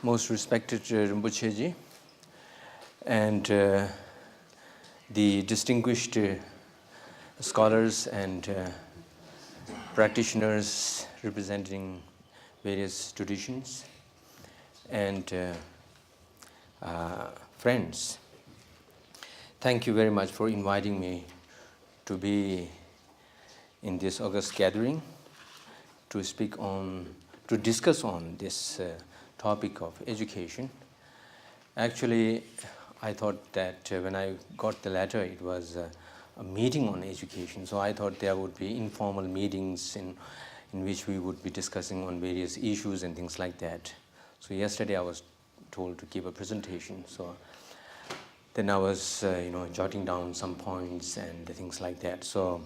Most respected Rinpoche-ji, and the distinguished scholars and practitioners representing various traditions, and friends. Thank you very much for inviting me to be in this August gathering to discuss on this topic of education. Actually, I thought that when I got the letter, it was a meeting on education. So I thought there would be informal meetings in which we would be discussing on various issues and things like that. So yesterday I was told to give a presentation. So then I was, jotting down some points and things like that. So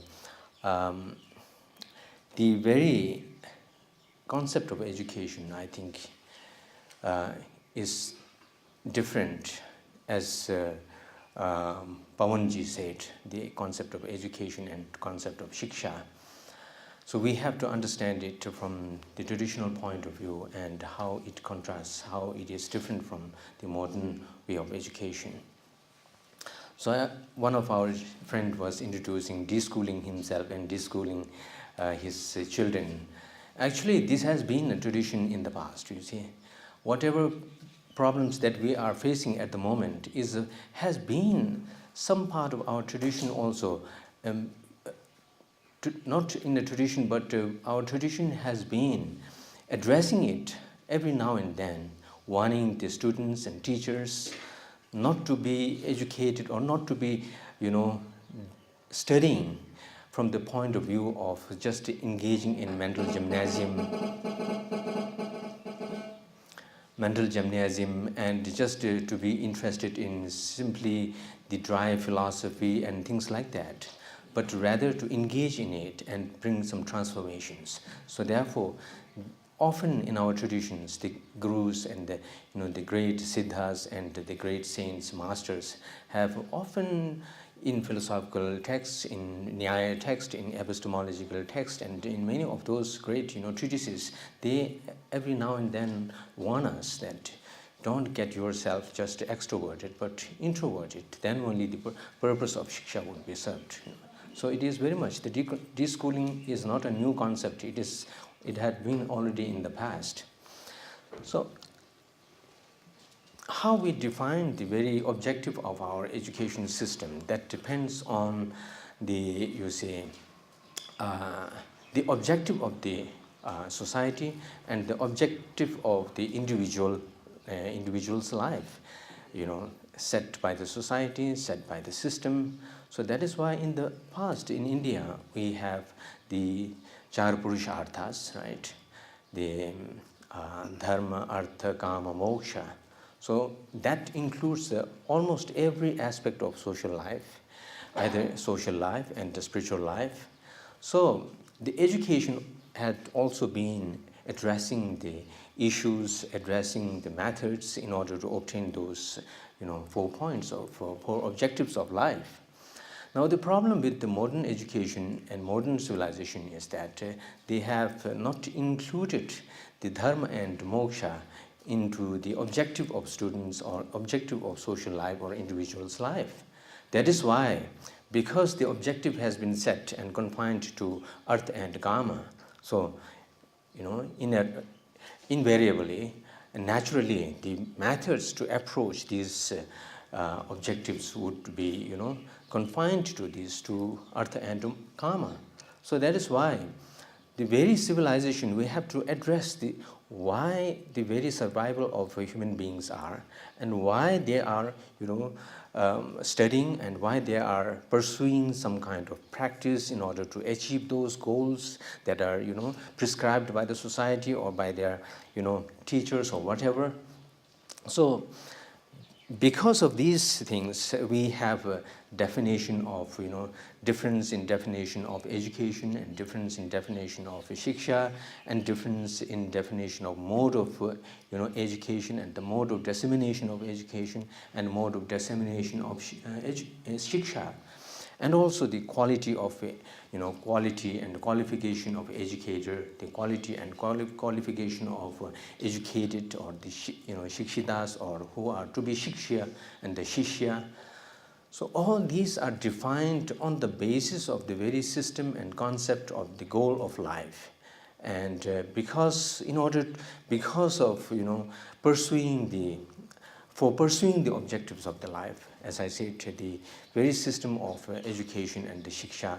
the very concept of education, I think, is different, as Pawanji said, the concept of education and concept of Shiksha. So we have to understand it from the traditional point of view and how it contrasts, how it is different from the modern way of education. So one of our friends was introducing deschooling himself and deschooling his children. Actually, this has been a tradition in the past, you see. Whatever problems that we are facing at the moment has been some part of our tradition also. Not in the tradition, but our tradition has been addressing it every now and then, warning the students and teachers not to be educated or not to be, studying from the point of view of just engaging in mental gymnasium and just to be interested in simply the dry philosophy and things like that, but rather to engage in it and bring some transformations. So therefore, often in our traditions, the gurus and the great siddhas and the great saints, masters, have often in philosophical texts, in Nyaya text, in epistemological text, and in many of those great treatises, they every now and then warn us that don't get yourself just extroverted, but introverted. Then only the purpose of Shiksha would be served. So it is very much, the deschooling is not a new concept. It had been already in the past. So how we define the very objective of our education system, that depends on the objective of the society and the objective of the individual's life, set by the society, set by the system. So that is why in the past in India we have the Char Purusharthas, right? The Dharma, Artha, Kama, Moksha. So that includes almost every aspect of social life, either social life and the spiritual life. So the education had also been addressing the issues, addressing the methods in order to obtain those 4 points of 4 objectives of life. Now the problem with the modern education and modern civilization is that they have not included the dharma and moksha into the objective of students or objective of social life or individual's life. That is why, because the objective has been set and confined to artha and kama, so invariably and naturally the methods to approach these objectives would be confined to these two artha and kama. So that is why the very civilization, we have to address why the very survival of human beings are, and why they are studying, and why they are pursuing some kind of practice in order to achieve those goals that are prescribed by the society or by their teachers or whatever. So because of these things, we have a definition of difference in definition of education, and difference in definition of shiksha, and difference in definition of mode of education, and the mode of dissemination of education, and mode of dissemination of shiksha. and also the quality of quality and qualification of educator, the quality and qualification of educated, or the shikshitas, or who are to be shiksha, and the shishya. So all these are defined on the basis of the very system and concept of the goal of life. And because of pursuing the objectives of the life, as I said, the very system of education and the shiksha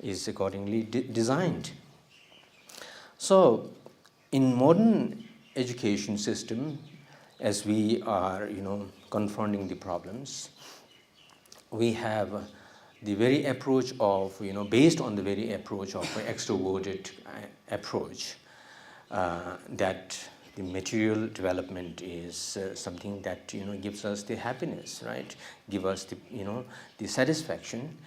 is accordingly designed. So in modern education system, as we are confronting the problems, we have the very approach of, based on the very approach of extroverted approach, that the material development is something that gives us the happiness, right? Give us the the satisfaction,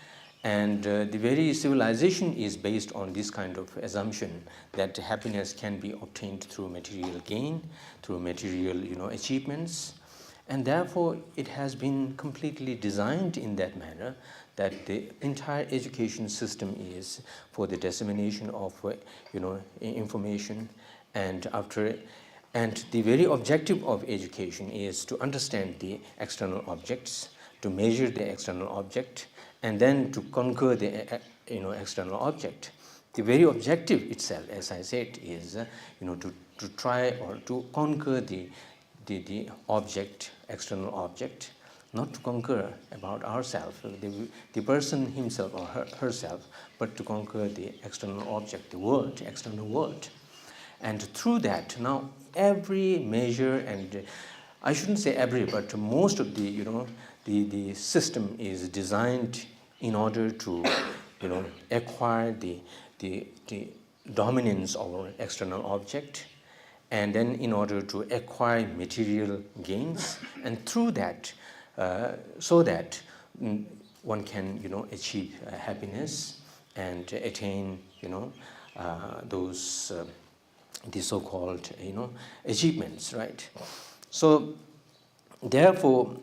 and the very civilization is based on this kind of assumption that happiness can be obtained through material gain, through material achievements. And therefore, it has been completely designed in that manner that the entire education system is for the dissemination of information, and the very objective of education is to understand the external objects, to measure the external object, and then to conquer the external object. The very objective itself, as I said, is to try or to conquer the object, external object, not to conquer about ourselves, the person himself or herself, but to conquer the external object, the world, external world. And through that, now every measure, and I shouldn't say every, but most of the system is designed in order to acquire the dominance over external object, and then in order to acquire material gains, and through that, so that one can achieve happiness and attain those the so-called achievements, right? So therefore,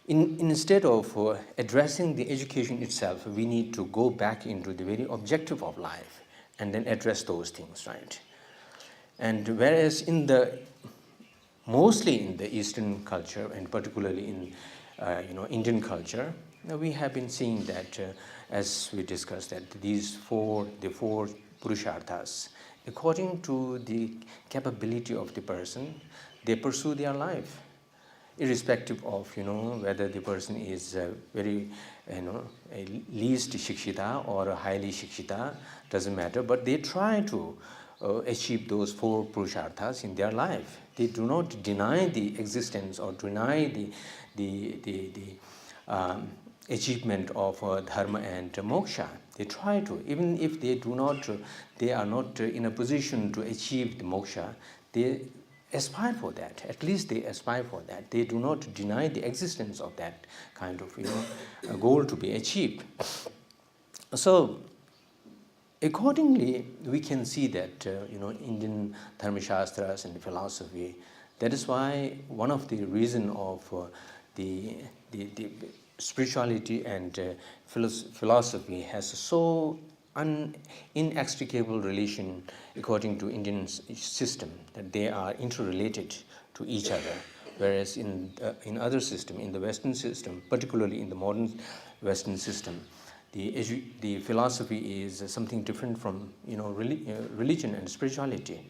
instead of addressing the education itself, we need to go back into the very objective of life and then address those things, right? And whereas mostly in the Eastern culture, and particularly in Indian culture, we have been seeing that, as we discussed, that the four purusharthas, according to the capability of the person, they pursue their life, irrespective of whether the person is very a least shikshita or a highly shikshita, doesn't matter, but they try to achieve those four purusharthas in their life. They do not deny the existence or deny the achievement of dharma and moksha. They try to, even if they are not in a position to achieve the moksha, they aspire for that. At least they aspire for that. They do not deny the existence of that kind of a goal to be achieved. So accordingly, we can see that Indian dharma shastras and philosophy. That is why one of the reason of the spirituality and philosophy has so inextricable relation according to Indian system, that they are interrelated to each other, whereas in other system, in the Western system, particularly in the modern Western system, the philosophy is something different from religion and spirituality.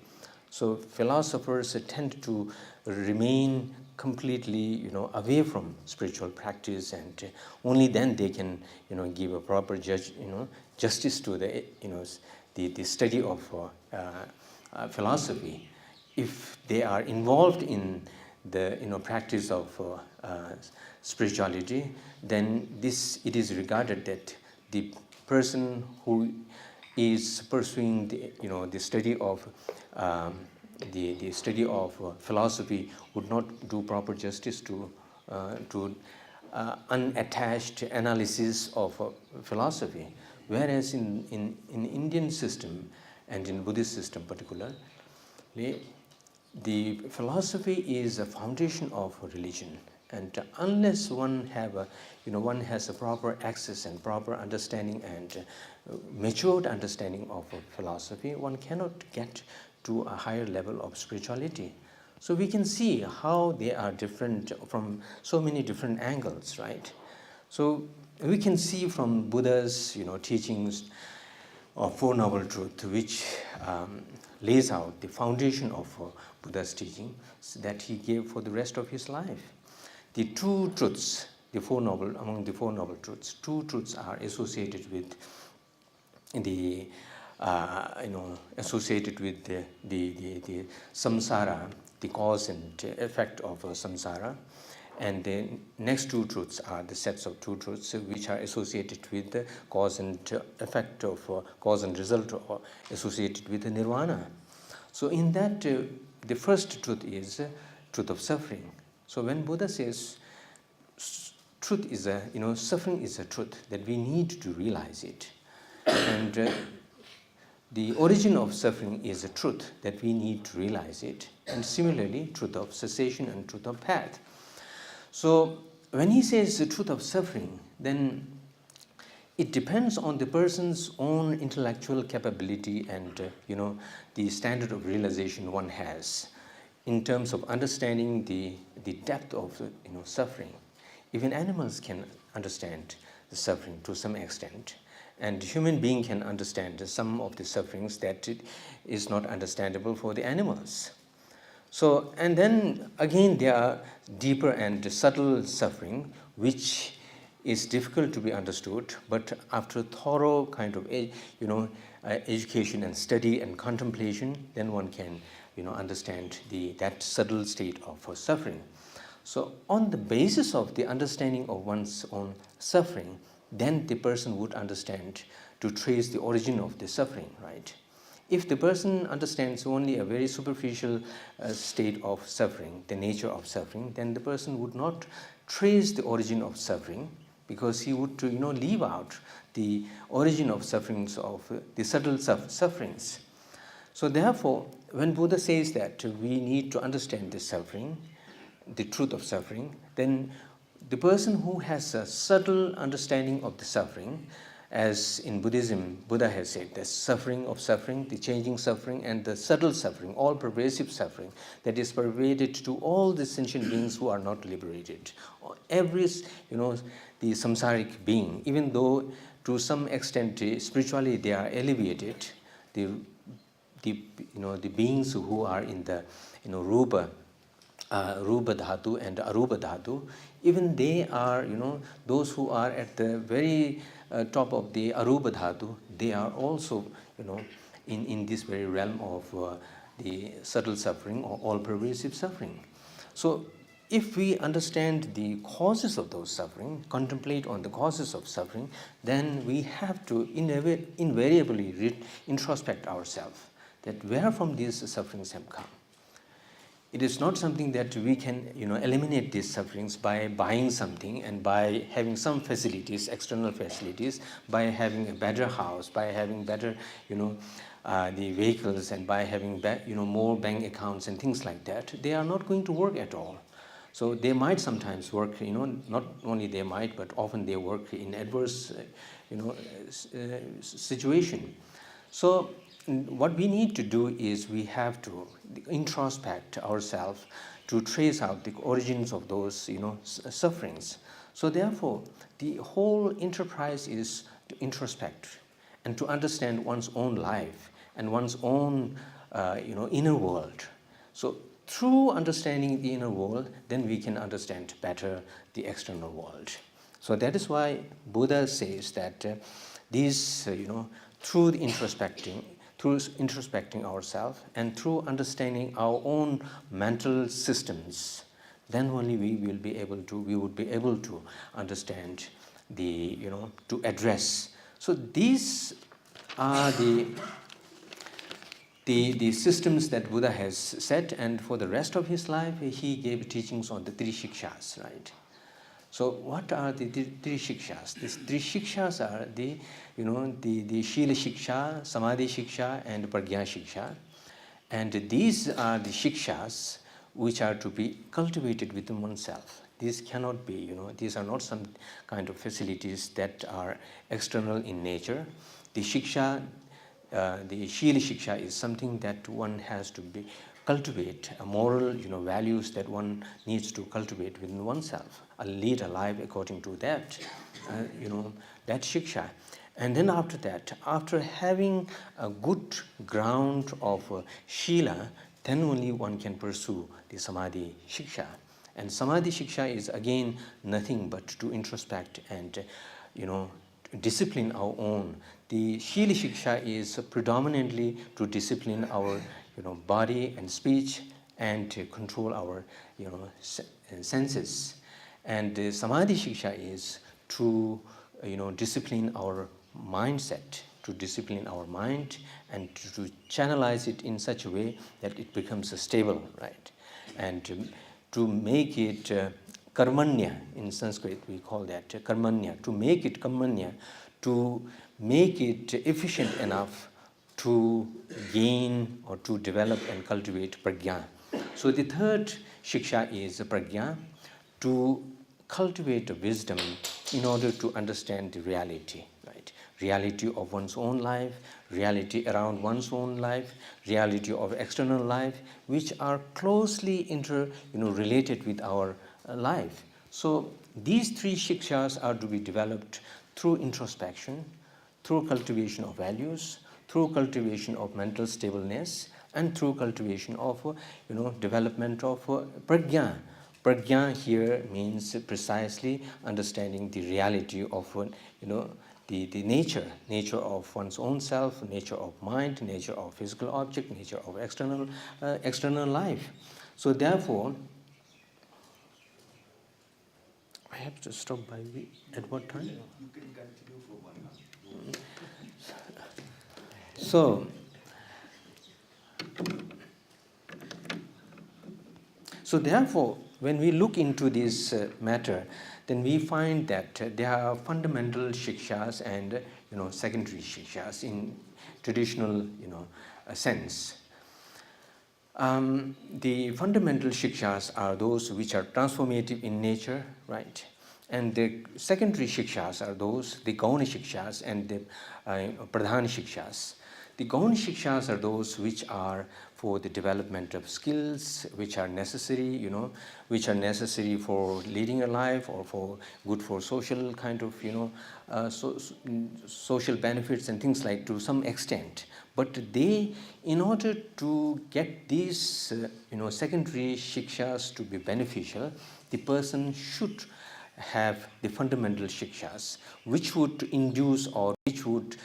So philosophers tend to remain completely away from spiritual practice, and only then they can give a proper justice to the study of philosophy. If they are involved in the practice of spirituality, then it is regarded that the person who is pursuing the study of the study of philosophy would not do proper justice to unattached analysis of philosophy. Whereas in Indian system and in Buddhist system particularly, the philosophy is a foundation of religion, And unless one have a, one has a proper access and proper understanding and matured understanding of philosophy, one cannot get to a higher level of spirituality. So we can see how they are different from so many different angles, right? So we can see from Buddha's, teachings of Four Noble Truths, which lays out the foundation of Buddha's teaching that he gave for the rest of his life. The two truths, among the Four Noble Truths, two truths are associated with the the samsara, the cause and effect of samsara, and the next two truths are the sets of two truths which are associated with the cause and effect of cause and result associated with the nirvana. So in that, the first truth is truth of suffering. So when Buddha says truth is suffering is a truth, that we need to realize it, and the origin of suffering is a truth, that we need to realize it, and similarly truth of cessation and truth of path. So when he says the truth of suffering, then it depends on the person's own intellectual capability and the standard of realization one has in terms of understanding the depth of suffering. Even animals can understand the suffering to some extent, and human being can understand some of the sufferings that is not understandable for the animals. So, and then again there are deeper and subtle suffering which is difficult to be understood, but after thorough kind of education and study and contemplation, then one can understand that subtle state of suffering. So on the basis of the understanding of one's own suffering, then the person would understand to trace the origin of the suffering, right? If the person understands only a very superficial state of suffering, the nature of suffering, then the person would not trace the origin of suffering, because he would leave out the origin of sufferings, of the subtle sufferings. So therefore, when Buddha says that we need to understand the suffering, the truth of suffering, then the person who has a subtle understanding of the suffering, as in Buddhism, Buddha has said, the suffering of suffering, the changing suffering, and the subtle suffering, all pervasive suffering that is pervaded to all the sentient beings who are not liberated. Every, the samsaric being, even though to some extent spiritually they are elevated, the beings who are in the rupa dhatu and arupa dhatu, even they are, those who are at the very top of the arupa dhatu, they are also, in this very realm of the subtle suffering or all-pervasive suffering. So if we understand the causes of those suffering, contemplate on the causes of suffering, then we have to invariably introspect ourselves, that where from these sufferings have come. It is not something that we can eliminate these sufferings by buying something and by having some facilities, external facilities, by having a better house, by having better the vehicles, and by having more bank accounts and things like that. They are not going to work at all. So they might sometimes work, not only they might, but often they work in adverse situation. So what we need to do is we have to introspect ourselves to trace out the origins of those sufferings. So therefore, the whole enterprise is to introspect and to understand one's own life and one's own inner world. So through understanding the inner world, then we can understand better the external world. So that is why Buddha says that these through the introspecting ourselves and through understanding our own mental systems, then only we would be able to understand to address. So these are the systems that Buddha has set, and for the rest of his life he gave teachings on the three shikshas, right? So what are the three shikshas? These three shikshas are the Shila Shiksha, Samadhi Shiksha, and Prajna Shiksha. And these are the shikshas which are to be cultivated within oneself. These cannot be, these are not some kind of facilities that are external in nature. The Shiksha, the Shila Shiksha is something that one has to be cultivate, a moral, values that one needs to cultivate within oneself, lead a life according to that, that Shiksha. And then after that, after having a good ground of Shila, then only one can pursue the Samadhi Shiksha. And Samadhi Shiksha is again nothing but to introspect and, discipline our own. The Shila Shiksha is predominantly to discipline our, body and speech and to control our, senses. And the Samadhi Shiksha is to, discipline our mindset, to discipline our mind and to channelize it in such a way that it becomes stable, right? And to make it karmanya, in Sanskrit we call that karmanya, to make it karmanya, to make it efficient enough to gain or to develop and cultivate prajna. So the third shiksha is prajna, to cultivate wisdom in order to understand the reality, right? Reality of one's own life, reality around one's own life, reality of external life, which are closely related with our life. So these three shikshas are to be developed through introspection, through cultivation of values, through cultivation of mental stableness, and through cultivation of development of prajna. Prajna here means precisely understanding the reality of the nature of one's own self, nature of mind, nature of physical object, nature of external life. So therefore, I have to stop by at what time? You can continue for 1 hour. So therefore, when we look into this matter, then we find that there are fundamental shikshas and secondary shikshas in traditional sense. The fundamental shikshas are those which are transformative in nature, right? And the secondary shikshas are those, the gauna shikshas and the pradhana shikshas. The gauna shikshas are those which are for the development of skills, which are necessary, which are necessary for leading a life or for good for social kind of, social benefits and things like to some extent. But they, in order to get these, secondary shikshas to be beneficial, the person should have the fundamental shikshas, which would induce or which would,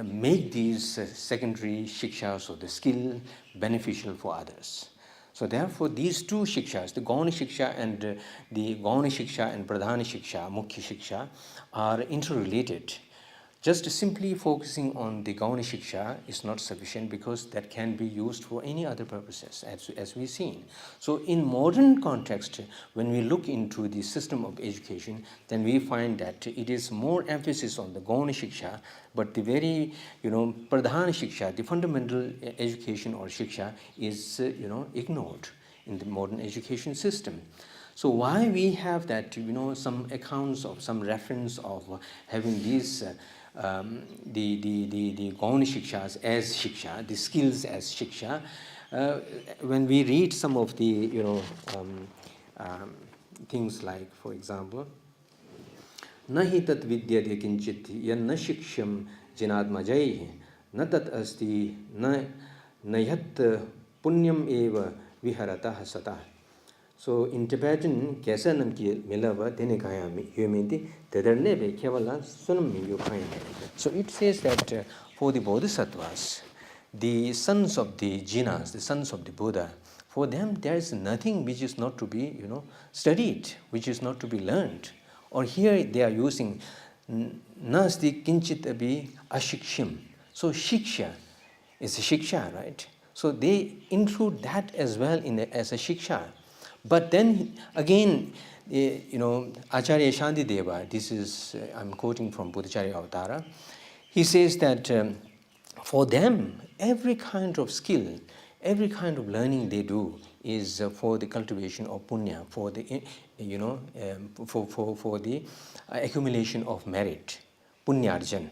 make these secondary shikshas or the skill beneficial for others. So therefore, these two shikshas, the gauna shiksha and the gauna shiksha and pradhana shiksha, mukhya shiksha, are interrelated. Just simply focusing on the gauna shiksha is not sufficient because that can be used for any other purposes, as we've seen. So in modern context, when we look into the system of education, then we find that it is more emphasis on the gauna shiksha, but the very, pradhana shiksha, the fundamental education or shiksha is, ignored in the modern education system. So why we have that, some accounts of some reference of having these the gauna shikshas as shiksha, the skills as shiksha. When we read some of the things like, for example, nahi tat vidyate kinchit yan na shiksham jinadmajai na tat asti na nayat punyam eva viharatah satah. So in Tibetan, kesa nam ki milava tene kaya humenti tederne be kevala sunam mi kaya. So it says that for the bodhisattvas, the sons of the jinas, the sons of the Buddha, for them there is nothing which is not to be studied, which is not to be learned. Or here they are using nasti kinchit abhi ashikshim. So shiksha is a shiksha, right? So they include that as well as a shiksha. But then again, Acharya Shantideva, this is, I'm quoting from Buddhacharya Avatara, he says that for them, every kind of skill, every kind of learning they do is for the cultivation of punya, for the for the accumulation of merit, punyarjan,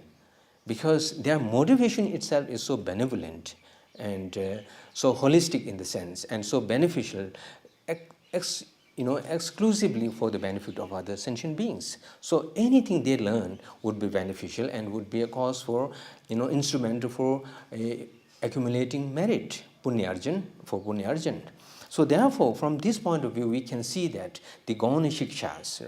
because their motivation itself is so benevolent and so holistic in the sense, and so beneficial, exclusively for the benefit of other sentient beings. So anything they learn would be beneficial and would be a cause for, instrumental for accumulating merit, punyarjan, for punyarjan. So therefore, from this point of view, we can see that the Gauna Shikshas,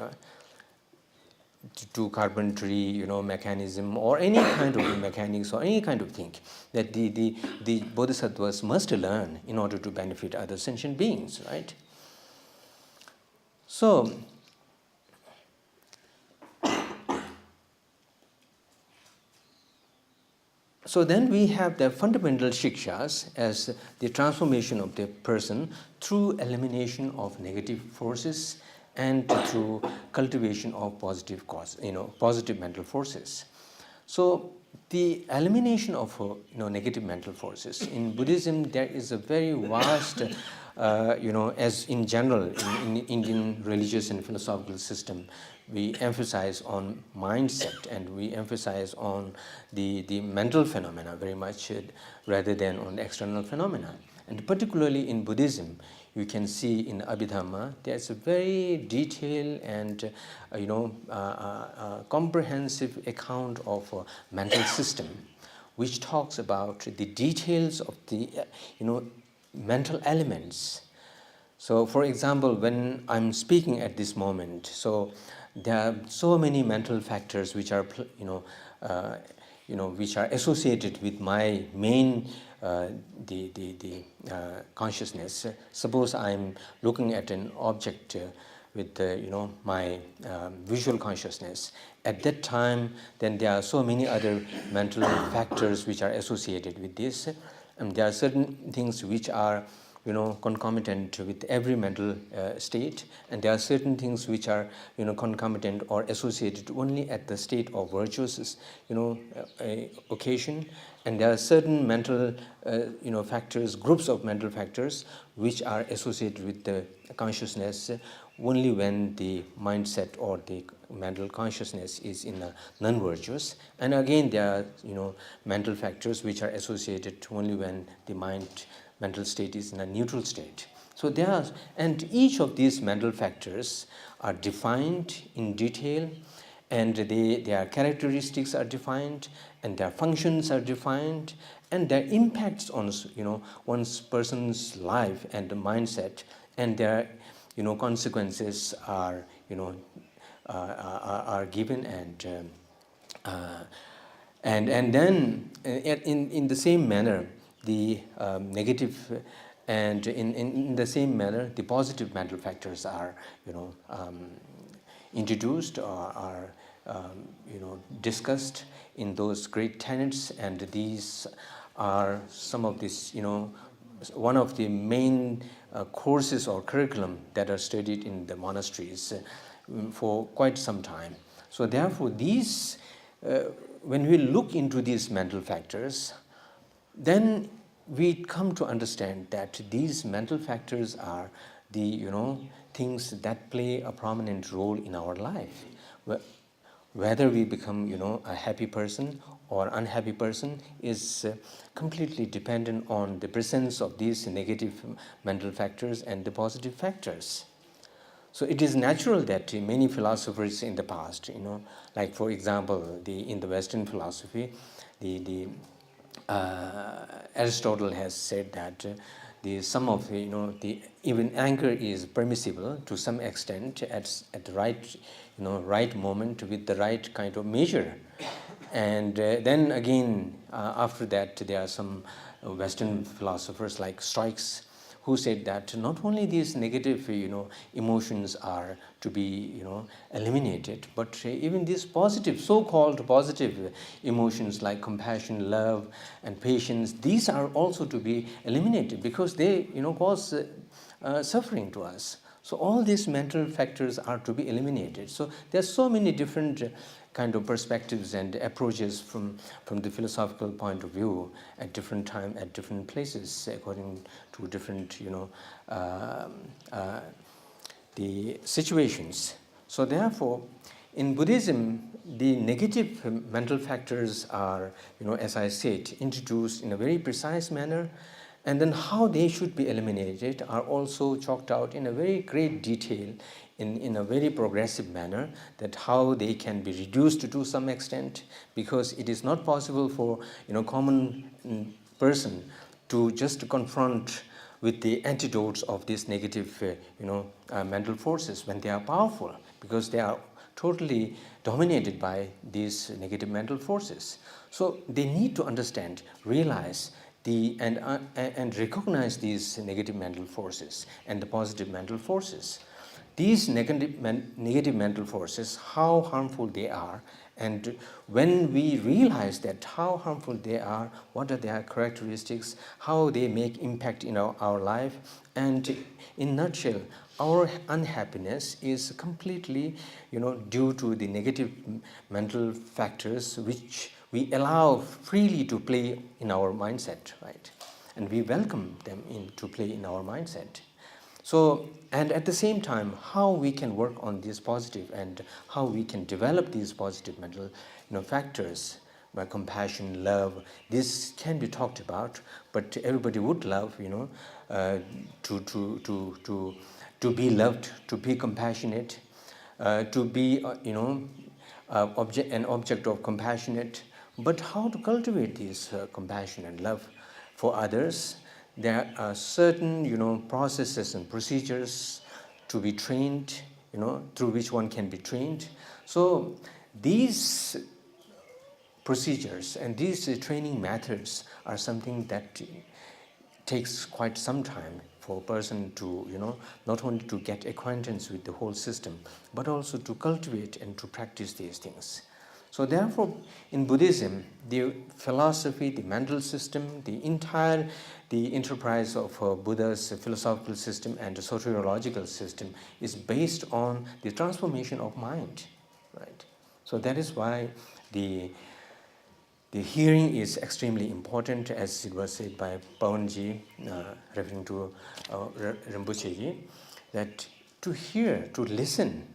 to carpentry, mechanism, or any kind of mechanics, or any kind of thing that the bodhisattvas must learn in order to benefit other sentient beings, right? So then we have the fundamental shikshas as the transformation of the person through elimination of negative forces and through cultivation of positive positive mental forces. So the elimination of negative mental forces in Buddhism, there is a very vast as in general in Indian religious and philosophical system, we emphasize on mindset and we emphasize on the mental phenomena very much rather than on external phenomena. And particularly in Buddhism, you can see in Abhidhamma, there's a very detailed and comprehensive account of a mental system, which talks about the details of the mental elements. So, for example, when I'm speaking at this moment, so there are so many mental factors which are which are associated with my main consciousness. Suppose I'm looking at an object with my visual consciousness. At that time, then there are so many other mental factors which are associated with this, and there are certain things which are concomitant with every mental state, and there are certain things which are concomitant or associated only at the state of virtuous occasion, and there are certain mental factors, groups of mental factors which are associated with the consciousness only when the mindset or the mental consciousness is in a non-virtuous, and again there are mental factors which are associated only when the mental state is in a neutral state. So there are, and each of these mental factors are defined in detail, and their characteristics are defined, and their functions are defined, and their impacts on one's person's life and the mindset, and their consequences are are given, and then in the same manner the negative, and in the same manner the positive mental factors are introduced or are discussed in those great tenets, and these are some of this one of the main courses or curriculum that are studied in the monasteries for quite some time. So therefore these when we look into these mental factors, then we come to understand that these mental factors are the things that play a prominent role in our life. Whether we become a happy person or unhappy person is completely dependent on the presence of these negative mental factors and the positive factors. So it is natural that many philosophers in the past, like for example, in the Western philosophy, Aristotle has said that even anger is permissible to some extent at the right moment with the right kind of measure, and then again after that there are some Western philosophers like Stoics who said that not only these negative emotions are to be eliminated, but even these positive, so-called positive emotions like compassion, love, and patience, these are also to be eliminated because they cause suffering to us. So all these mental factors are to be eliminated. So there are so many different kind of perspectives and approaches from the philosophical point of view at different time, at different places, according to different, the situations. So therefore, in Buddhism, the negative mental factors are, as I said, introduced in a very precise manner, and then how they should be eliminated are also chalked out in a very great detail, in a very progressive manner, that how they can be reduced to some extent, because it is not possible for common person to just confront with the antidotes of these negative mental forces when they are powerful, because they are totally dominated by these negative mental forces. So they need to understand, realize and recognize these negative mental forces and the positive mental forces. These negative mental forces, how harmful they are, and when we realize that how harmful they are, what are their characteristics, how they make impact in our life, and in a nutshell, our unhappiness is completely due to the negative mental factors which we allow freely to play in our mindset, right? And we welcome them to play in our mindset. So, and at the same time, how we can work on these positive and how we can develop these positive mental factors by compassion, love. This can be talked about, but everybody would love, to be loved, to be compassionate, to be, an object of compassionate. But how to cultivate this compassion and love for others? There are certain, processes and procedures to be trained, through which one can be trained. So these procedures and these training methods are something that takes quite some time for a person to, not only to get acquaintance with the whole system, but also to cultivate and to practice these things. So therefore, in Buddhism, the philosophy, the mental system, the enterprise of Buddha's philosophical system and the soteriological system is based on the transformation of mind, right? So that is why the hearing is extremely important, as it was said by Pawanji, referring to Rinpoche, that to hear, to listen,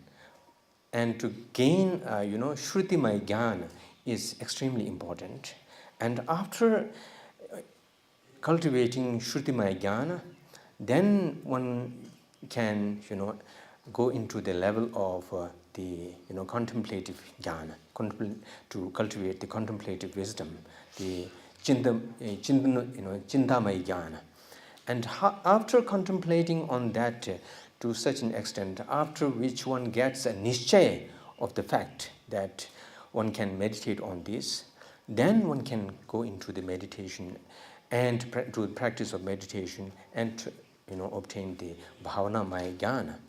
and to gain, Shrutimai Jnana is extremely important. And after cultivating Shrutimai Jnana, then one can, go into the level of the, contemplative jnana, to cultivate the contemplative wisdom, the Chintamai Jnana. And after contemplating on that to such an extent, after which one gets a nischay of the fact that one can meditate on this, then one can go into the meditation and to the practice of meditation and obtain the bhavana maya jnana.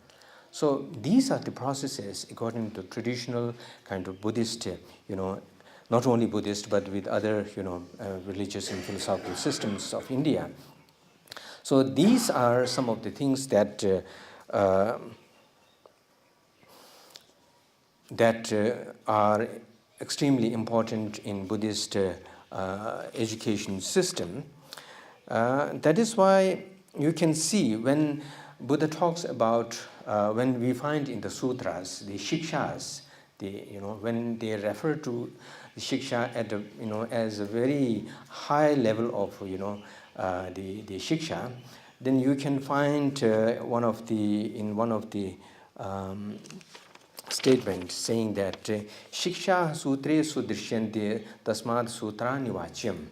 So these are the processes according to traditional kind of Buddhist, not only Buddhist but with other religious and philosophical systems of India. So these are some of the things that are extremely important in Buddhist education system. That is why you can see when Buddha talks about, when we find in the sutras, the shikshas, when they refer to the shiksha at as a very high level of the shiksha, then you can find one of the statement saying that shiksha sutre sudrishyante tasmad sutra nivachyam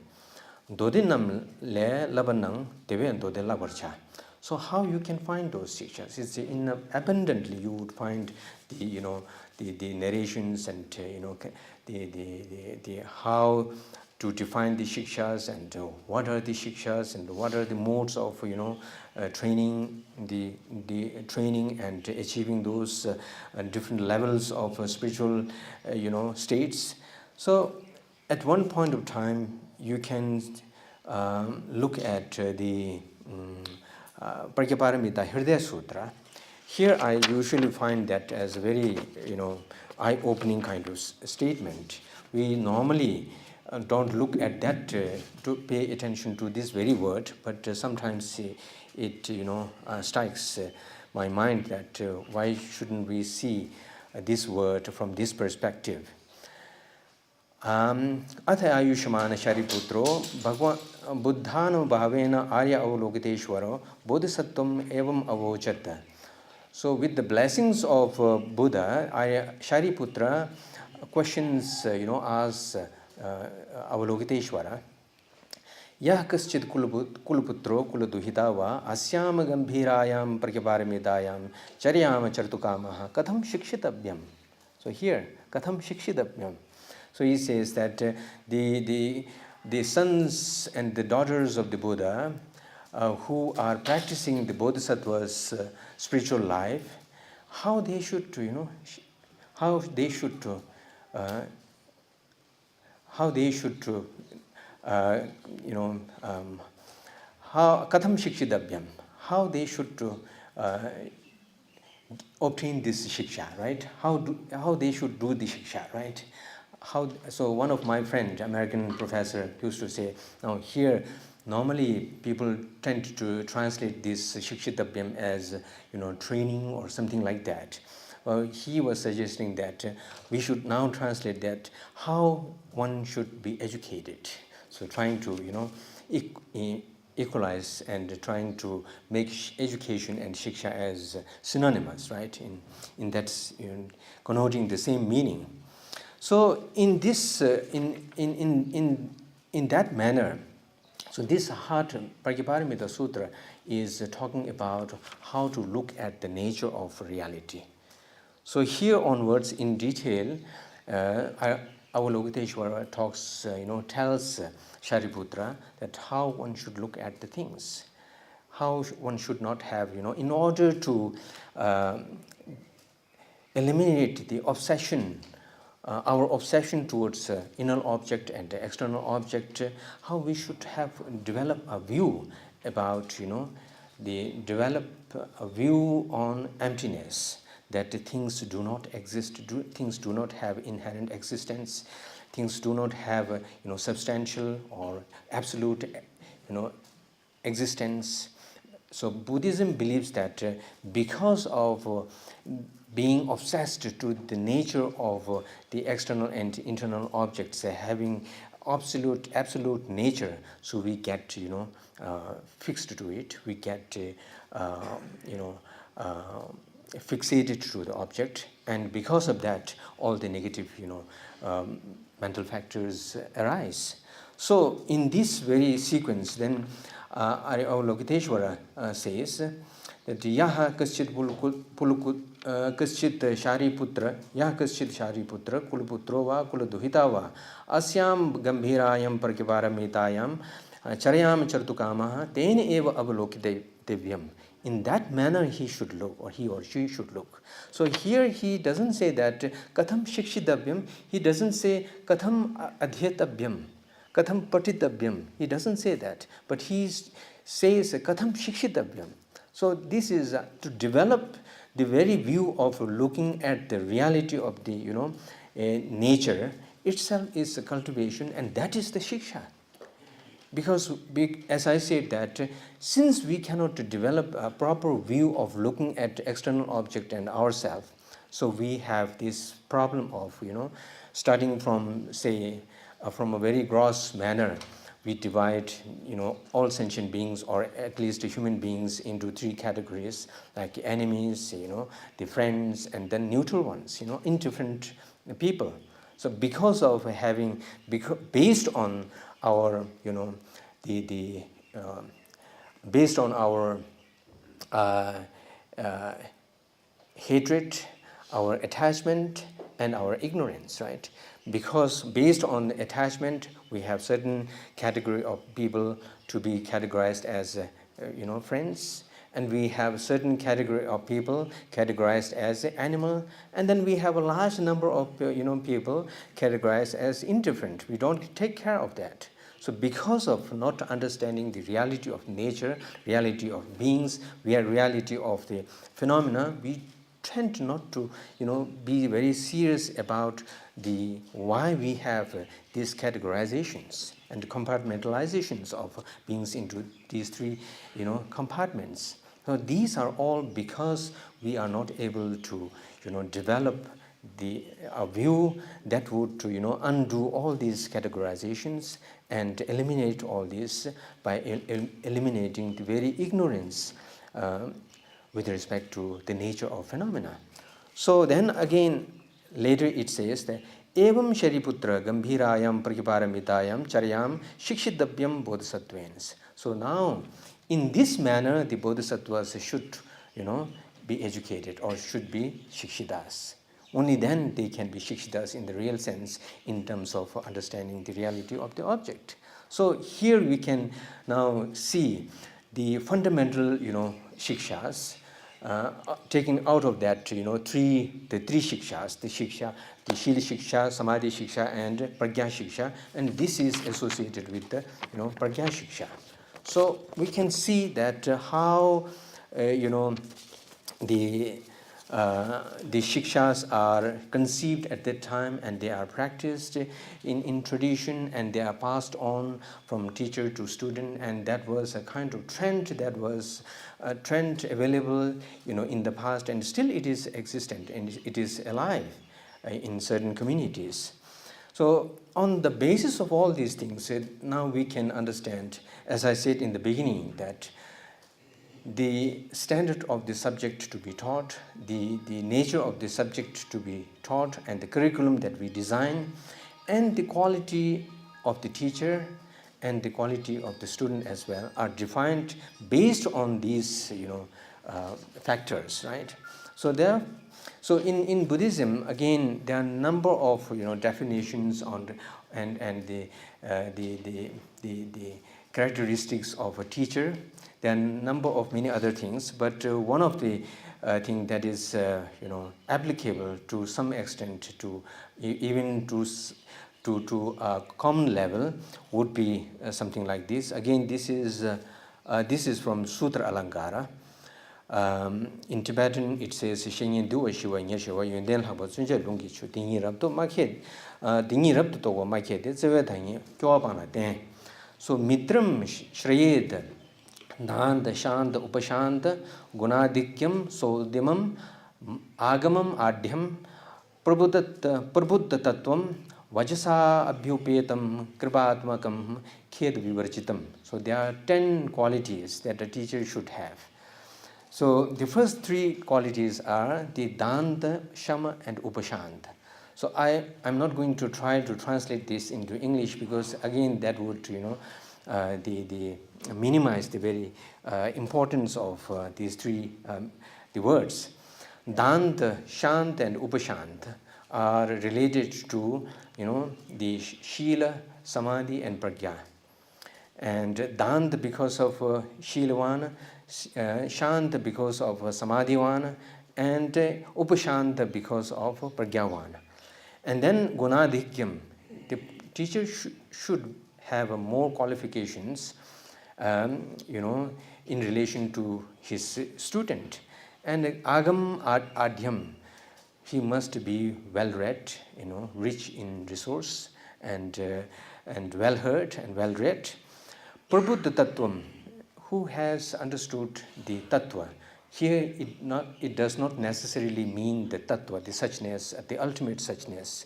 dodinam le labanang deve dode labarcha. So how you can find those shikshas? It's abundantly you would find the narrations and the how to define the shikshas and what are the shikshas and what are the modes of training, the training and achieving those different levels of spiritual states. So at one point of time you can look at the Pragyaparamita Hridaya Sutra. Here I usually find that as a very, eye-opening kind of statement. We normally don't look at that to pay attention to this very word, but sometimes it strikes my mind that why shouldn't we see this word from this perspective. अथ आयुष्मान शरीपुत्रो भगवान बुद्धानुभावेन आर्य अवलोकितेश्वरो बोधिसत्वम एवं अवोचत. So with the blessings of Buddha, Shariputra questions, asks Avalokiteshvara, Yah kaschid kulputro kuladuhita va asyam gambhirayam prakyavaramidayam charyam chartukamaha katham shikshitabhyam. So here, katham shikshitabhyam. So he says that the sons and the daughters of the Buddha who are practicing the Bodhisattva's spiritual life, how they should katham shikshidabhyam, how they should obtain this shiksha, right? How they should do the shiksha, right? So one of my friends, American professor, used to say, now here, normally people tend to translate this shikshitabhyam as, training or something like that. Well, he was suggesting that we should now translate that how one should be educated. So trying to, equalize and trying to make education and shiksha as synonymous, right? In that, connoting the same meaning. So in this, in that manner, so this Heart Pragyaparamita Sutra is talking about how to look at the nature of reality. So here onwards, in detail, Avalokiteshvara talks, tells Shariputra that how one should look at the things, how one should not have, in order to eliminate the obsession, our obsession towards inner object and external object, how we should develop a view about, develop a view on emptiness, that things do not exist, things do not have inherent existence, things do not have, substantial or absolute, existence. So Buddhism believes that because of being obsessed to the nature of the external and internal objects having absolute nature, so we get fixed to it, we get fixated to the object, and because of that all the negative mental factors arise. So in this very sequence then Avalokiteshvara says that yaha kaschit shariputra kulputro va kuladuhita va asyam gambhirayam prakyavaramidayam charyam chartukamaha ten eva avalokitevyam. In that manner he should look, or he or she should look. So here he doesn't say that katham shikshidavyam, he doesn't say katham adhyatavyam, katham patitavyam. He doesn't say that, but he says katham shikshidavyam. So this is to develop the very view of looking at the reality of the nature itself is a cultivation, and that is the shiksha. Because as I said that since we cannot develop a proper view of looking at external object and ourselves, so we have this problem of starting from say from a very gross manner, we divide all sentient beings, or at least human beings, into three categories, like enemies, the friends, and then neutral ones, indifferent people. So because of based on our based on our hatred, our attachment, and our ignorance, right? Because based on attachment, we have certain category of people to be categorized as friends, and we have a certain category of people categorized as animal, and then we have a large number of people categorized as indifferent. We don't take care of that. So because of not understanding the reality of nature, reality of beings, reality of the phenomena, we tend not to, be very serious about the why we have these categorizations and compartmentalizations of beings into these three, compartments. So these are all because we are not able to, develop a view that would, undo all these categorizations and eliminate all this by eliminating the very ignorance with respect to the nature of phenomena. So then again, later it says that evam shariputra gambhirayam prakiparamidayam charyam shikshitavyam bodhisattvens. So now, in this manner, the bodhisattvas should, be educated or should be shikshitas. Only then they can be shikshitas in the real sense in terms of understanding the reality of the object. So here we can now see the fundamental, shikshas, taking out of that, the three shikshas, the shila shiksha, samadhi shiksha, and pragya shiksha, and this is associated with the, pragya shiksha. So we can see that how, the shikshas are conceived at that time, and they are practiced in tradition, and they are passed on from teacher to student, and that was a kind of trend that was a trend available, in the past, and still it is existent and it is alive in certain communities. So on the basis of all these things, now we can understand, as I said in the beginning, that the standard of the subject to be taught, the nature of the subject to be taught, and the curriculum that we design, and the quality of the teacher and the quality of the student as well are defined based on these, factors, right? So in Buddhism, again, there are a number of, definitions on and the characteristics of a teacher. There are a number of many other things, but one of the thing that is, applicable to some extent to even to a common level would be something like this. Again, this is from Sutra Alankara. In Tibetan, it says "Shenyin duwa shiwa nya shiwa yundel haba sunja lungi chu dingi rab to makhe dingi rab to togo makhe de zewe dangi kyo bana den." So mitram shrayed nanda shanda upashanda gunadikyam sodimam agamam adhyam prabhuddha tattvam vajasa abhyupetam kripaatmakam khed vivarchitam. So there are 10 qualities that a teacher should have. So the first 3 qualities are the danta, shama, and upashanta. So I'm not going to try to translate this into English, because again that would, the minimize the very importance of these 3 the words. Danta, shant, and upashant are related to, the shila, samadhi, and pragya. And danta because of shilavana, shanta because of samadhivana, and upashanta because of pragyavana. And then gunadhikyam, the teacher should have more qualifications, in relation to his student. And agam adhyam, he must be well read, rich in resource, and well heard and well read. Prabhuddha tattvam, who has understood the tattva. Here it does not necessarily mean the tattva, the suchness, the ultimate suchness.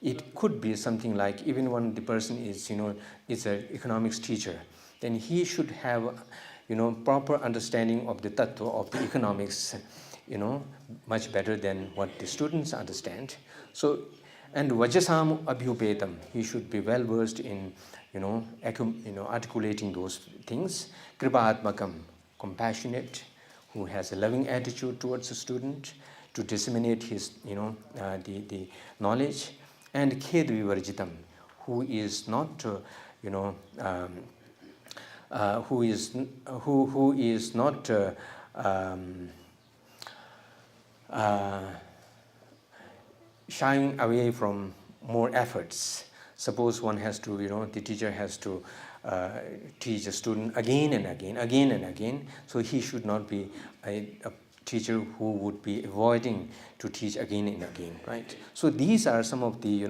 It could be something like, even when the person is, is an economics teacher, then he should have, proper understanding of the tattva of the economics, much better than what the students understand. So, and vajasam abhyupetam, he should be well versed in, articulating those things. Kripaatmakam, compassionate, who has a loving attitude towards the student to disseminate his, the knowledge. And khed vivarjitam, who is not, who is not shying away from more efforts. Suppose one has to, the teacher has to teach a student again and again, so he should not be a teacher who would be avoiding to teach again and again, right? So these are some of the,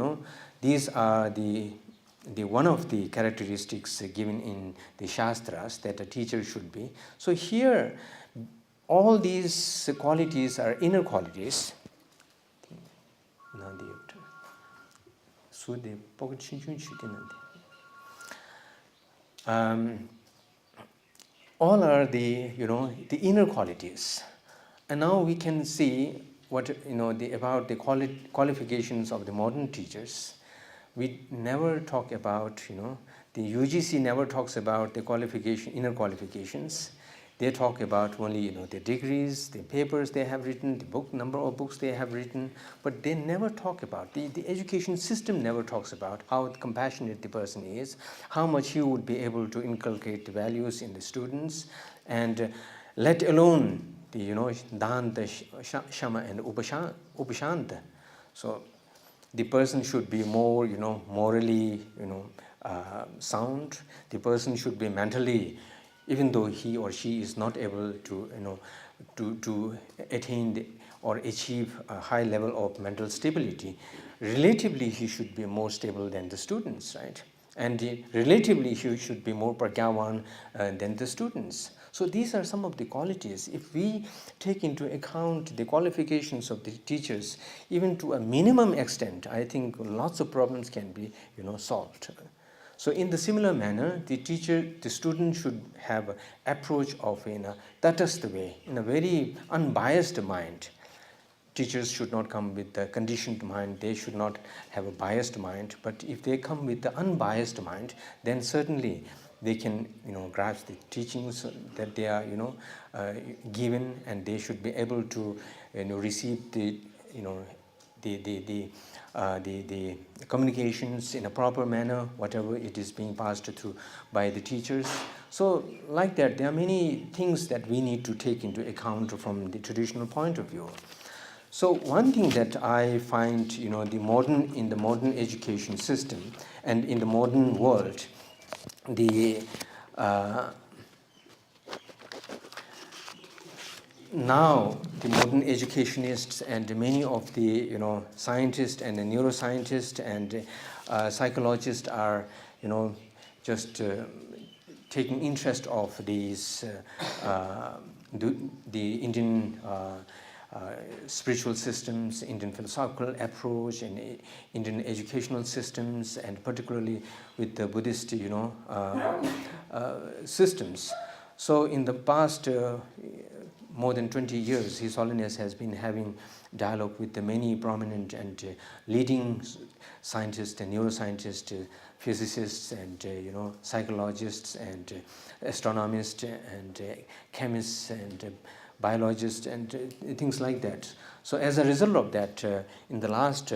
these are the one of the characteristics given in the Shastras that a teacher should be. So here, all these qualities are inner qualities. All are the, the inner qualities. And now we can see what, about the qualifications of the modern teachers. We never talk about, the UGC never talks about the inner qualifications. They talk about only, the degrees, the papers they have written, the number of books they have written, but they never talk about, the education system never talks about how compassionate the person is, how much he would be able to inculcate the values in the students, and let alone the, Danta, Shama, and Upashanta. So the person should be more, morally, sound. The person should be mentally, even though he or she is not able to, to attain or achieve a high level of mental stability, relatively he should be more stable than the students, right? And relatively he should be more pragyavan than the students. So these are some of the qualities. If we take into account the qualifications of the teachers, even to a minimum extent, I think lots of problems can be, solved. So in the similar manner, the student should have an approach of in a tatastha way, in a very unbiased mind. Teachers should not come with a conditioned mind, they should not have a biased mind, but if they come with the unbiased mind, then certainly they can, grasp the teachings that they are, given, and they should be able to, receive the, the communications in a proper manner, whatever it is being passed through by the teachers. So like that, there are many things that we need to take into account from the traditional point of view. So one thing that I find, in the modern education system and in the modern world, now the modern educationists and many of the scientists and the neuroscientists and psychologists are just taking interest of these the Indian spiritual systems, Indian philosophical approach, and Indian educational systems, and particularly with the Buddhist, systems. So in the past more than 20 years, His Holiness has been having dialogue with the many prominent and leading scientists and neuroscientists, physicists and psychologists and astronomists and chemists and biologists and things like that. So as a result of that, in the last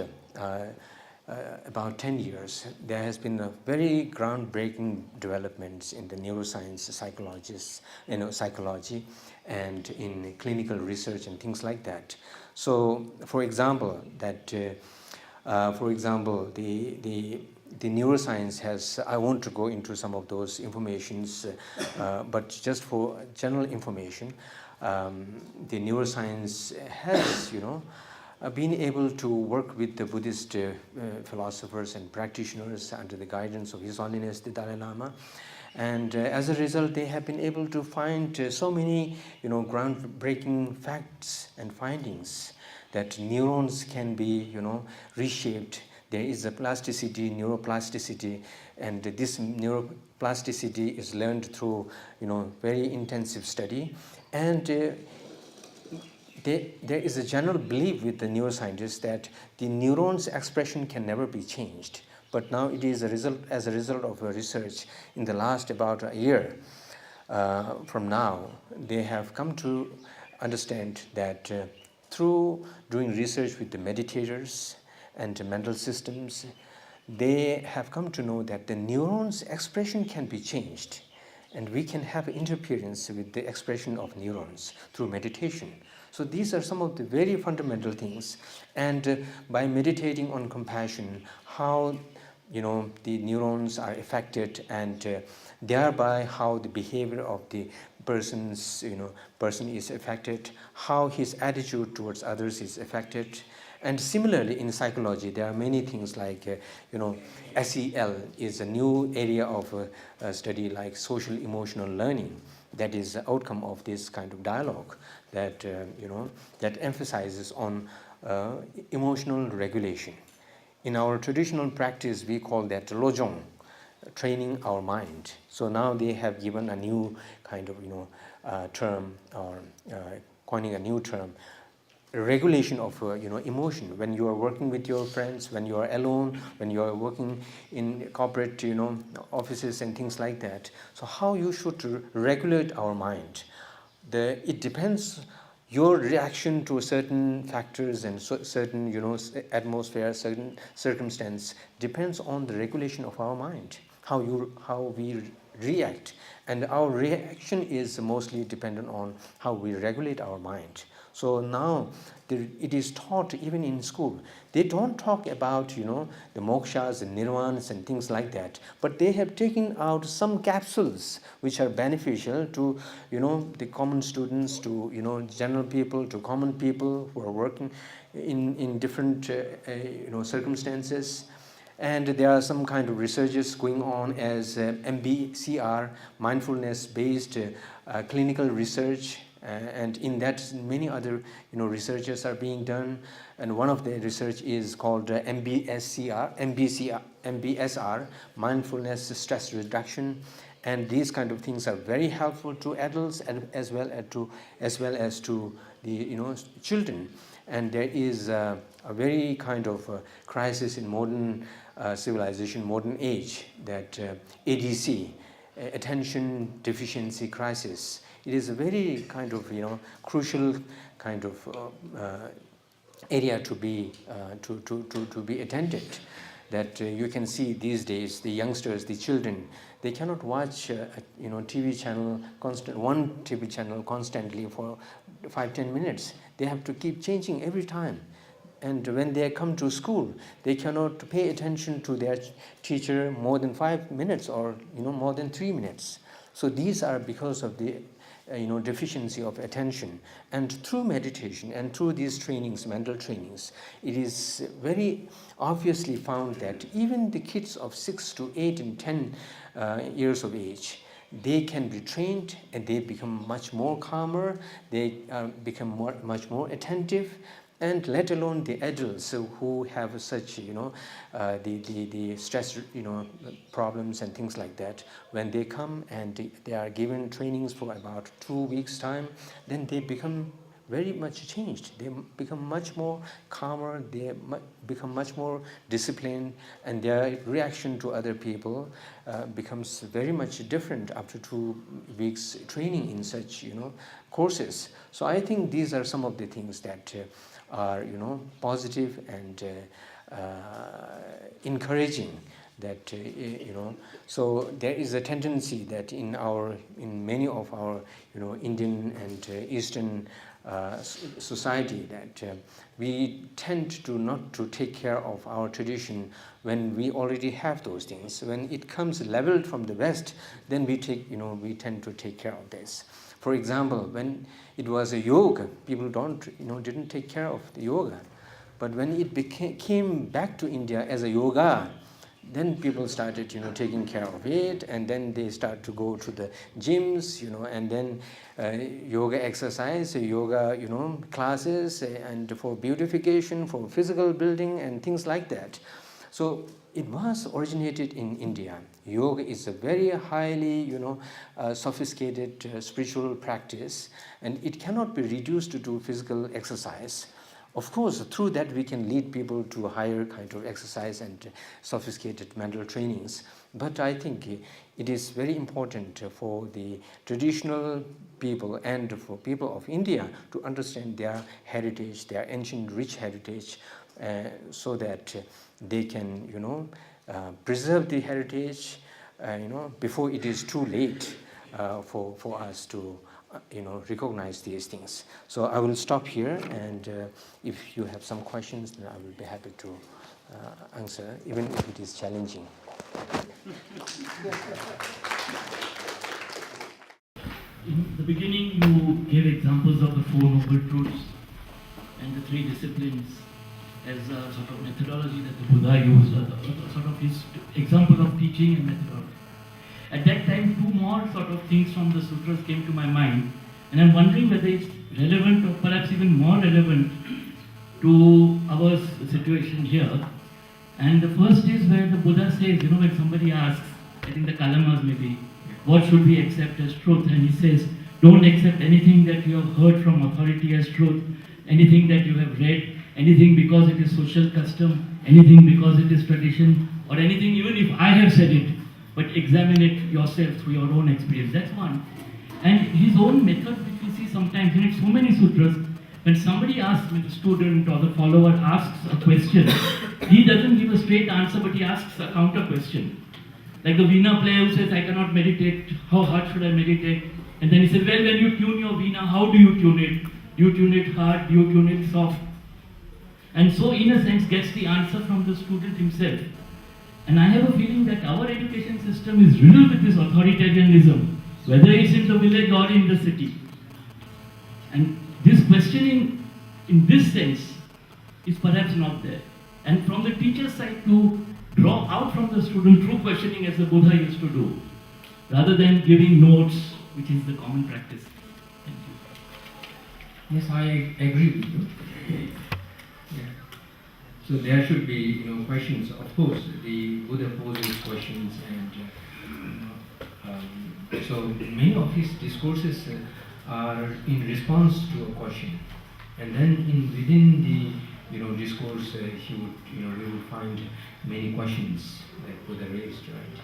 about 10 years, there has been a very groundbreaking developments in the neuroscience, psychology, and in clinical research and things like that. So, for example, the neuroscience has, I want to go into some of those informations, but just for general information, the neuroscience has, been able to work with the Buddhist philosophers and practitioners under the guidance of His Holiness the Dalai Lama. And as a result, they have been able to find so many, groundbreaking facts and findings that neurons can be, reshaped. There is a plasticity, neuroplasticity, and this neuroplasticity is learned through, very intensive study. And there is a general belief with the neuroscientists that the neurons' expression can never be changed. But now it is as a result of a research in the last about a year from now, they have come to understand that through doing research with the meditators and mental systems, they have come to know that the neurons' expression can be changed, and we can have interference with the expression of neurons through meditation. So these are some of the very fundamental things. And by meditating on compassion, how the neurons are affected, and thereby how the behavior of the person is affected, how his attitude towards others is affected. And similarly, in psychology, there are many things like, SEL is a new area of study, like social emotional learning. That is the outcome of this kind of dialogue that, that emphasizes on emotional regulation. In our traditional practice, we call that lojong, training our mind. So now they have given a new kind of, term, or coining a new term, regulation of emotion. When you are working with your friends, when you are alone, when you are working in corporate offices and things like that. So how you should regulate our mind? It depends your reaction to certain factors and certain atmosphere, certain circumstance depends on the regulation of our mind, how we react. And our reaction is mostly dependent on how we regulate our mind. So now it is taught even in school. They don't talk about the mokshas and nirvanas and things like that, but they have taken out some capsules which are beneficial to the common students, to general people, to common people who are working in different circumstances. And there are some kind of researches going on as MBCR, mindfulness-based clinical research, and in that many other researches are being done. And one of the research is called MBSR, mindfulness stress reduction. And these kind of things are very helpful to adults and as well as to the children. And there is a very kind of crisis in modern civilization, modern age, that ADC, attention deficiency crisis. It is a very kind of crucial kind of area to be attended. That you can see these days, the youngsters, the children, they cannot watch TV channel one TV channel constantly for 5-10 minutes. They have to keep changing every time. And when they come to school, they cannot pay attention to their teacher more than 5 minutes or more than 3 minutes. So these are because of the deficiency of attention. And through meditation and through these trainings, mental trainings, it is very obviously found that even the kids of 6 to 8 and 10 years of age, they can be trained and they become much more calmer, they become much more attentive. And let alone the adults who have such the stress problems and things like that, when they come and they are given trainings for about 2 weeks time, then they become very much changed. They become much more calmer, they become much more disciplined, and their reaction to other people becomes very much different after 2 weeks training in such courses. So I think these are some of the things that are positive and encouraging, that so there is a tendency that in many of our Indian and Eastern society, that we tend to not to take care of our tradition when we already have those things. When it comes leveled from the West, then we tend to take care of this. For example, when it was a yoga, people didn't take care of the yoga. But when it came back to India as a yoga, then people started taking care of it, and then they start to go to the gyms, and then yoga exercise, yoga classes, and for beautification, for physical building and things like that. So it was originated in India. Yoga is a very highly sophisticated spiritual practice, and it cannot be reduced to physical exercise. Of course, through that we can lead people to a higher kind of exercise and sophisticated mental trainings. But I think it is very important for the traditional people and for people of India to understand their heritage, their ancient rich heritage, so that they can preserve the heritage before it is too late for us to recognize these things. So I will stop here, and if you have some questions, then I will be happy to answer, even if it is challenging. In the beginning, you gave examples of the Four Noble Truths and the three disciplines as a sort of methodology that the Buddha used, sort of his example of teaching and methodology. At that time, two more sort of things from the sutras came to my mind, and I'm wondering whether it's relevant or perhaps even more relevant to our situation here. And the first is where the Buddha says, when somebody asks, I think the Kalamas maybe, what should we accept as truth? And he says, don't accept anything that you have heard from authority as truth, anything that you have read, anything because it is social custom, anything because it is tradition, or anything even if I have said it, but examine it yourself through your own experience. That's one. And his own method, which we see sometimes in so many sutras, when somebody asks, when the student or the follower asks a question, he doesn't give a straight answer, but he asks a counter question. Like the veena player who says, I cannot meditate, how hard should I meditate? And then he said, well, when you tune your veena, how do you tune it? Do you tune it hard? Do you tune it soft? And so, in a sense, gets the answer from the student himself. And I have a feeling that our education system is riddled with this authoritarianism, whether it's in the village or in the city. And this questioning, in this sense, is perhaps not there. And from the teacher's side, to draw out from the student through questioning as the Buddha used to do, rather than giving notes, which is the common practice. Thank you. Yes, I agree with you. Yeah. So there should be, questions. Of course, the Buddha poses questions, and so many of his discourses are in response to a question, and then within the discourse, we would find many questions that Buddha raised, right?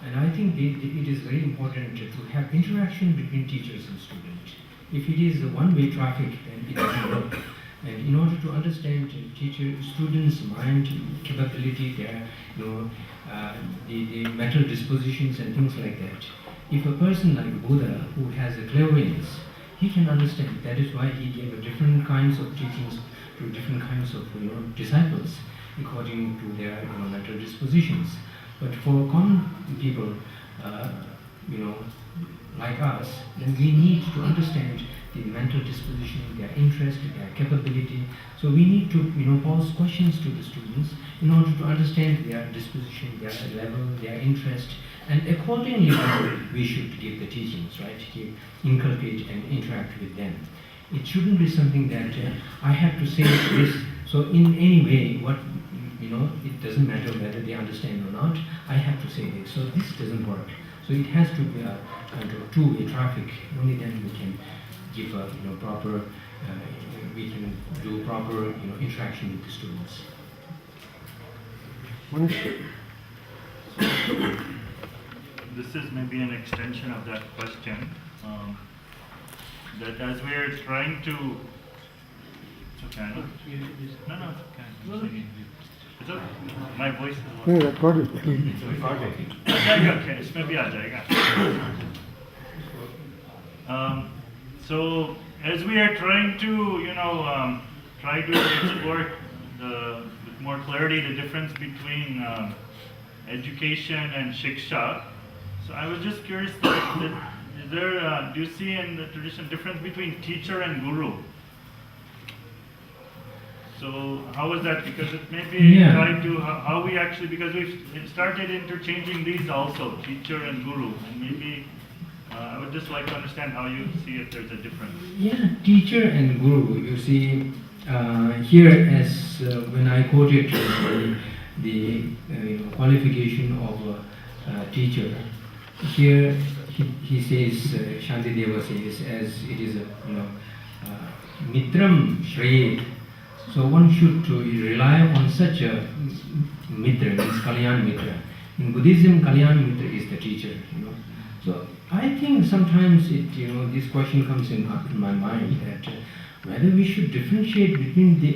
And I think it is very important to have interaction between teachers and students. If it is a one-way traffic, then it doesn't work. And in order to understand students' mind capability, their the mental dispositions and things like that, if a person like Buddha, who has a clairvoyance, he can understand. That is why he gave different kinds of teachings to different kinds of disciples, according to their mental dispositions. But for common people, like us, then we need to understand the mental disposition, their interest, their capability. So we need to pose questions to the students in order to understand their disposition, their level, their interest, and accordingly we should give the teachings, right? Inculcate and interact with them. It shouldn't be something that I have to say this. So in any way, it doesn't matter whether they understand or not. I have to say this. So this doesn't work. So it has to be a kind of two-way traffic. Only then we can give a proper. We can do proper interaction with the students. This is maybe an extension of that question. That as we are trying to. It's okay. No, it's okay. It's okay. My voice is working. Yeah, got it. It's recording. Okay, इसमें भी आ जाएगा. So as we are trying to, try to explore with more clarity the difference between education and shiksha. So I was just curious, is there, do you see in the tradition difference between teacher and guru? So how is that? Because it may be tied to how we actually, because we've started interchanging these also, teacher and guru, and maybe I would just like to understand how you see if there's a difference. Yeah, teacher and guru. You see, here as when I quoted the qualification of a teacher, here he says, Shantideva says, as it is mitram shreyet. So one should rely on such a mitra, means Kalyan Mitra. In Buddhism, Kalyan Mitra is the teacher. So I think sometimes this question comes in my mind that whether we should differentiate between the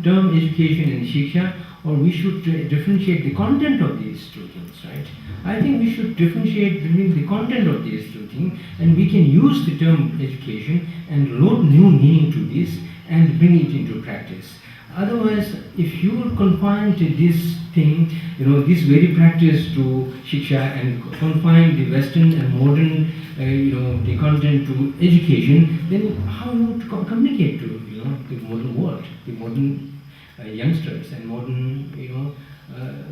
term education and shiksha, or we should differentiate the content of these two things, right? I think we should differentiate between the content of these two things, and we can use the term education and load new meaning to this, and bring it into practice. Otherwise, if you would confine to this thing, this very practice to Shiksha and confine the Western and modern, the content to education, then how you would communicate to, the modern world, the modern youngsters and modern,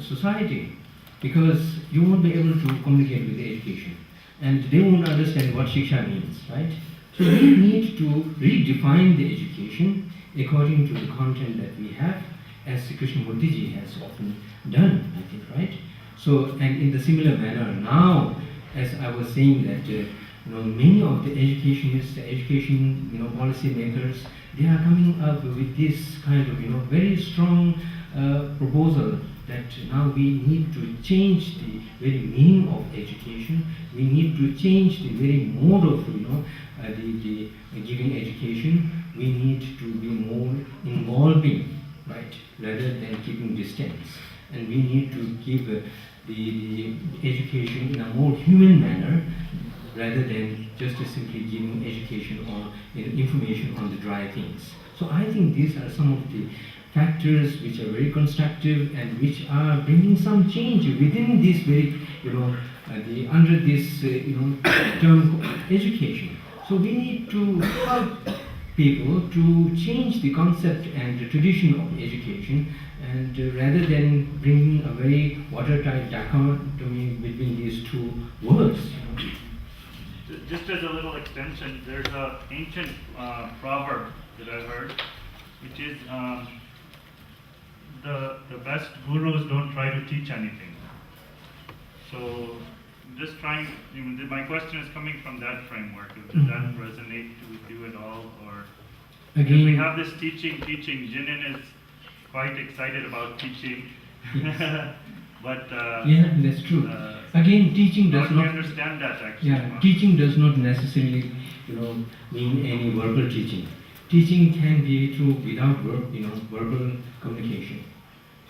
society? Because you won't be able to communicate with the education, and they won't understand what Shiksha means, right? So we need to redefine the education according to the content that we have, as Krishnamurti ji has often done, I think, right? So, and in the similar manner, now, as I was saying that, many of the educationists, the education, policy makers, they are coming up with this kind of, very strong proposal that now we need to change the very meaning of education. We need to change the very mode of, the giving education. We need to be more involving, right, rather than keeping distance. And we need to give the education in a more human manner, rather than just simply giving education or information on the dry things. So I think these are some of the factors which are very constructive and which are bringing some change within this very, under this, term education. So we need to help people to change the concept and the tradition of education, and rather than bringing a very watertight dichotomy between these two words. Just as a little extension, there's an ancient proverb that I've heard, which is the best gurus don't try to teach anything. So just trying, my question is coming from that framework. Does that resonate with you at all? Or Again, we have this teaching. Jinin is quite excited about teaching. Yes. But yeah, that's true. Again, teaching does how do you not understand that actually? Yeah, teaching does not necessarily, mean any verbal teaching. Teaching can be through without verbal communication.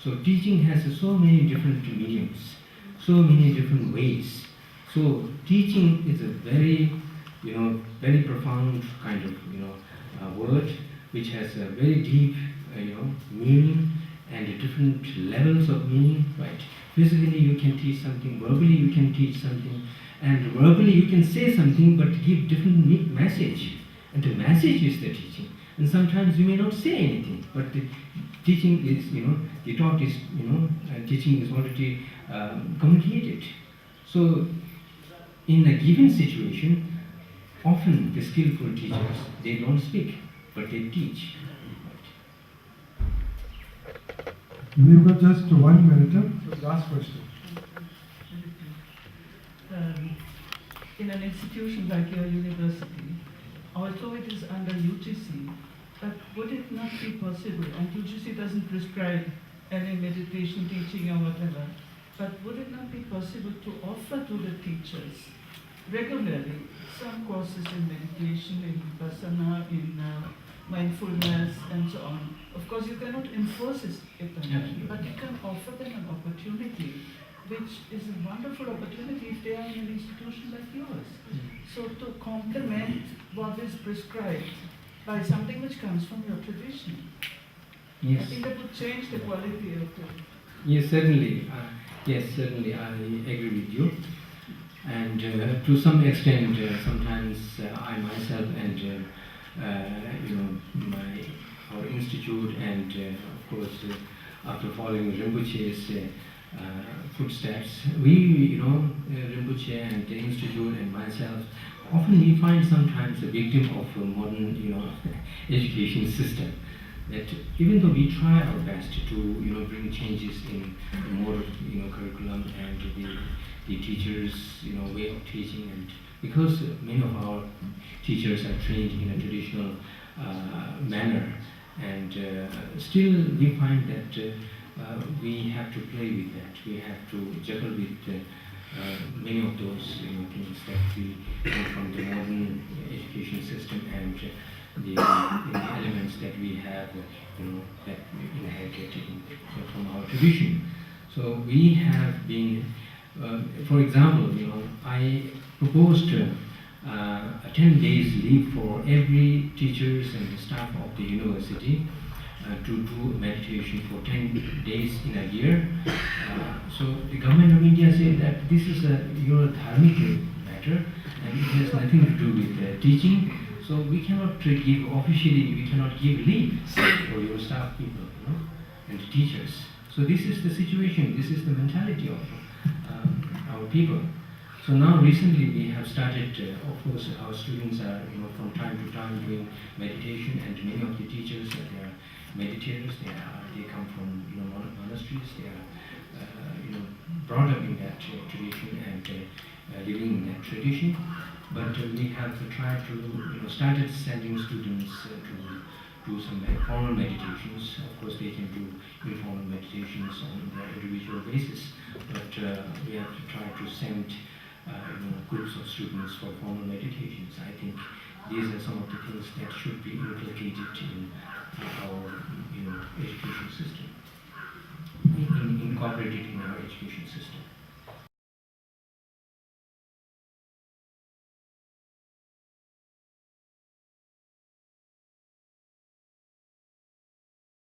So teaching has so many different mediums, so many different ways. So teaching is a very, very profound kind of, word which has a very deep, meaning and different levels of meaning, right? Physically you can teach something, verbally you can teach something, and verbally you can say something but give different message. And the message is the teaching. And sometimes you may not say anything, but the teaching is, the thought is, teaching is already communicated. So in a given situation, often the skillful teachers, they don't speak, but they teach. We've got just 1 minute. Last question. In an institution like your university, although it is under UGC, but would it not be possible, and UGC doesn't prescribe any meditation teaching or whatever, but would it not be possible to offer to the teachers regularly some courses in meditation, in vipassana, in mindfulness, and so on? Of course, you cannot enforce it on them, but you can offer them an opportunity, which is a wonderful opportunity if they are in an institution like yours. So to complement what is prescribed by something which comes from your tradition. Yes. I think that would change the quality of the... Yes, certainly. Yes, certainly, I agree with you. And to some extent, sometimes I myself and our institute, and of course, after following Rinpoche's footsteps, we, Rinpoche and the institute and myself, often we find sometimes a victim of a modern, education system. That even though we try our best to, bring changes in the mode of, curriculum and the teachers, way of teaching, and because many of our teachers are trained in a traditional manner, and still we find that we have to play with that. We have to juggle with many of those things that we come from the modern education system and the elements that we have, that we inherited from our tradition. So we have been, for example, I proposed a 10 days leave for every teachers and staff of the university to do meditation for 10 days in a year. So the government of India said that this is a dharmic matter and it has nothing to do with teaching. So we cannot give officially, we cannot give leave for your staff people, and teachers. So this is the situation, this is the mentality of our people. So now recently we have started, of course our students are from time to time doing meditation, and many of the teachers they are meditators, they come from monasteries, they are brought up in that tradition and living in that tradition. But we have tried to started sending students to do some formal meditations. Of course they can do informal meditations on their individual basis, but we have to try to send groups of students for formal meditations. I think these are some of the things that should be inculcated in our education system, incorporated in our education system.